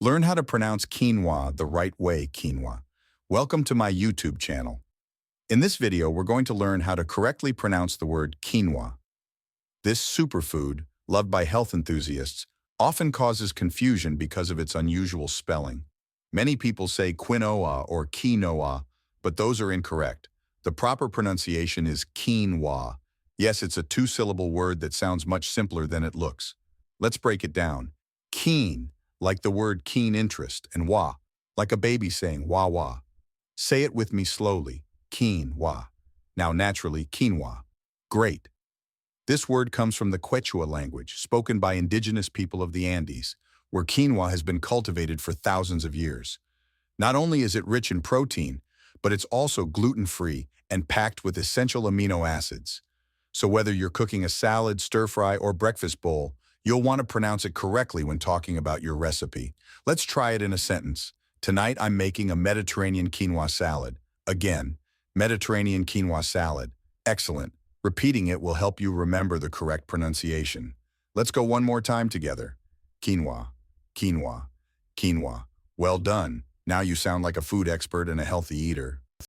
Learn how to pronounce quinoa the right way, quinoa. Welcome to my YouTube channel. In this video, we're going to learn how to correctly pronounce the word quinoa. This superfood, loved by health enthusiasts, often causes confusion because of its unusual spelling. Many people say quinoa or quinoa, but those are incorrect. The proper pronunciation is quinoa. Yes, it's a two-syllable word that sounds much simpler than it looks. Let's break it down. Keen, like the word keen interest, and wa, like a baby saying wah wah. Say it with me slowly, quinoa. Now naturally, quinoa. Great. This word comes from the Quechua language, spoken by indigenous people of the Andes, where quinoa has been cultivated for thousands of years. Not only is it rich in protein, but it's also gluten-free and packed with essential amino acids. So whether you're cooking a salad, stir-fry, or breakfast bowl, you'll want to pronounce it correctly when talking about your recipe. Let's try it in a sentence. Tonight I'm making a Mediterranean quinoa salad. Again, Mediterranean quinoa salad. Excellent. Repeating it will help you remember the correct pronunciation. Let's go one more time together. Quinoa, quinoa, quinoa. Well done. Now you sound like a food expert and a healthy eater.